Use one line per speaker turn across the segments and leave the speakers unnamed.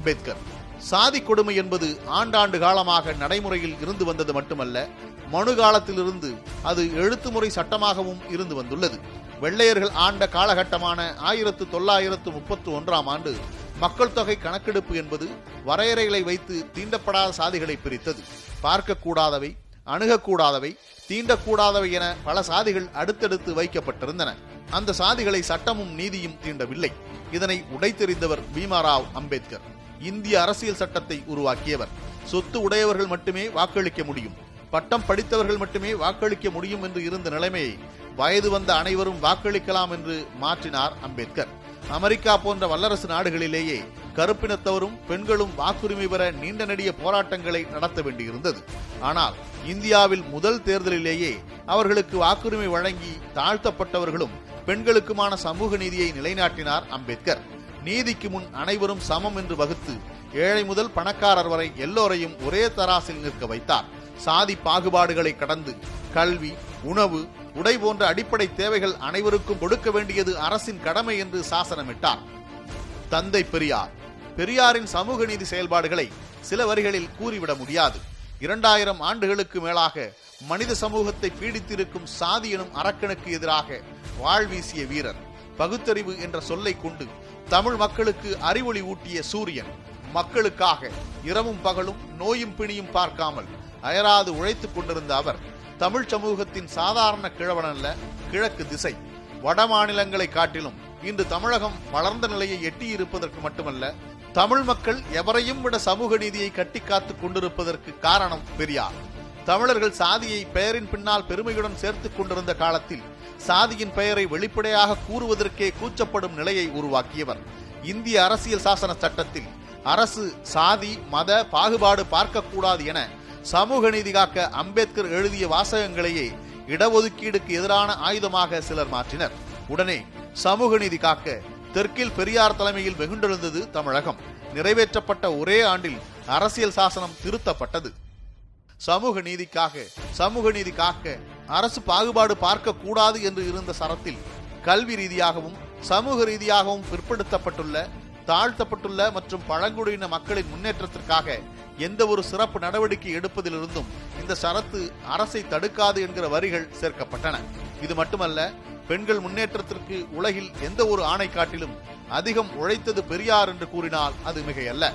அம்பேத்கர். சாதி கொடுமை என்பது ஆண்டாண்டு காலமாக நடைமுறையில் இருந்து வந்தது மட்டுமல்ல, மனு காலத்திலிருந்து அது எழுத்துமுறை சட்டமாகவும் இருந்து வந்துள்ளது. வெள்ளையர்கள் ஆண்ட காலகட்டமான 1931ஆம் ஆண்டு மக்கள் தொகை கணக்கெடுப்பு என்பது வரையறைகளை வைத்து தீண்டப்படாத சாதிகளை பிரித்தது. பார்க்கக்கூடாதவை, அணுகக்கூடாதவை, தீண்டக்கூடாதவை என பல சாதிகள் அடுத்தடுத்து வைக்கப்பட்டிருந்தன. அந்த சாதிகளை சட்டமும் நீதியும் தீண்டவில்லை. இதனை உடைத்தெறிந்தவர் பீமாராவ் அம்பேத்கர். இந்திய அரசியல் சட்டத்தை உருவாக்கியவர். சொத்து உடையவர்கள் மட்டுமே வாக்களிக்க முடியும், பட்டம் படித்தவர்கள் மட்டுமே வாக்களிக்க முடியும் என்று இருந்த நிலைமையை வயது வந்த அனைவரும் வாக்களிக்கலாம் என்று மாற்றினார் அம்பேத்கர். அமெரிக்கா போன்ற வல்லரசு நாடுகளிலேயே கருப்பினத்தவரும் பெண்களும் வாக்குரிமை பெற நீண்ட நெடிய போராட்டங்களை நடத்த வேண்டியிருந்தது. ஆனால் இந்தியாவில் முதல் தேர்தலிலேயே அவர்களுக்கு வாக்குரிமை வழங்கி தாழ்த்தப்பட்டவர்களும் பெண்களுக்குமான சமூக நீதியை நிலைநாட்டினார் அம்பேத்கர். நீதிக்கு முன் அனைவரும் சமம் என்று வகுத்து ஏழை முதல் பணக்காரர் வரை எல்லோரையும் ஒரே தராசில் நிற்க வைத்தார். சாதி பாகுபாடுகளை கடந்து கல்வி, உணவு, உடை போன்ற அடிப்படை தேவைகள் அனைவருக்கும் கொடுக்க வேண்டியது அரசின் கடமை என்று சாசனமிட்டார். தந்தை பெரியார். பெரியாரின் சமூக நீதி செயல்பாடுகளை சில வரிகளில் கூறிவிட முடியாது. 2000 ஆண்டுகளுக்கு மேலாக மனித சமூகத்தை பீடித்திருக்கும் சாதி எனும் அரக்கனுக்கு எதிராக வாழ்வீசிய வீரர். பகுத்தறிவு என்ற சொல்லை கொண்டு தமிழ் மக்களுக்கு அறிவொளி ஊட்டிய சூரியன். மக்களுக்காக இரவும் பகலும் நோயும் பிணியும் பார்க்காமல் அயராது உழைத்துக் கொண்டிருந்த அவர் தமிழ் சமூகத்தின் சாதாரண கிழவனல்ல, கிழக்கு திசை. வட மாநிலங்களை காட்டிலும் இன்று தமிழகம் வளர்ந்த நிலையை எட்டியிருப்பதற்கு மட்டுமல்ல, தமிழ் மக்கள் எவரையும் விட சமூக நீதியை கட்டி காத்துக் கொண்டிருப்பதற்கு காரணம் பெரியார். தமிழர்கள் சாதியை பெயரின் பின்னால் பெருமையுடன் சேர்த்துக் கொண்டிருந்த காலத்தில் சாதியின் பெயரை வெளிப்படையாக கூறுவதற்கே கூச்சப்படும் நிலையை உருவாக்கியவர். இந்திய அரசியல் சாசன சட்டத்தில் அரசு சாதி மத பாகுபாடு பார்க்கக்கூடாது என சமூக நீதி காக்க அம்பேத்கர் எழுதிய வாசகங்களையே இடஒதுக்கீடுக்கு எதிரான ஆயுதமாக சிலர் மாற்றினர். உடனே சமூக நீதி காக்க தெற்கில் பெரியார் தலைமையில் வெகுண்டெழுந்தது தமிழகம். நிறைவேற்றப்பட்ட ஒரே ஆண்டில் அரசியல் சாசனம் திருத்தப்பட்டது. சமூக நீதி காக்க அரசு பாகுபாடு பார்க்க கூடாது என்று இருந்த சரத்தில் கல்வி ரீதியாகவும் சமூக ரீதியாகவும் பிற்படுத்தப்பட்டுள்ள, தாழ்த்தப்பட்டுள்ள மற்றும் பழங்குடியின மக்களின் முன்னேற்றத்திற்காக எந்த ஒரு சிறப்பு நடவடிக்கை எடுப்பதிலிருந்தும் இந்த சரத்து அரசை தடுக்காது என்கிற வரிகள் சேர்க்கப்பட்டன. இது மட்டுமல்ல, பெண்கள் முன்னேற்றத்திற்கு உலகில் எந்த ஒரு ஆணை காட்டிலும் அதிகம் உழைத்தது பெரியார் என்று கூறினால் அது மிகையல்ல.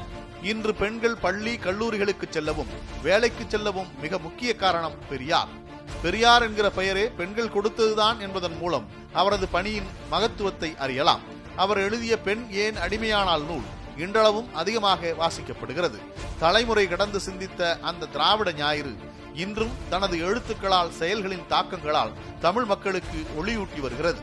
இன்று பெண்கள் பள்ளி கல்லூரிகளுக்கு செல்லவும் வேலைக்கு செல்லவும் மிக முக்கிய காரணம் பெரியார். பெரியார் என்கிற பெயரே பெண்கள் கொடுத்ததுதான் என்பதன் மூலம் அவரது பணியின் மகத்துவத்தை அறியலாம். அவர் எழுதிய பெண் ஏன் அடிமையானால் நூல் இன்றளவும் அதிகமாக வாசிக்கப்படுகிறது. தலைமுறை கடந்து சிந்தித்த அந்த திராவிட ஞாயிறு இன்றும் தனது எழுத்துக்களால் செயல்களின் தாக்கங்களால் தமிழ் மக்களுக்கு ஒளியூட்டி வருகிறது.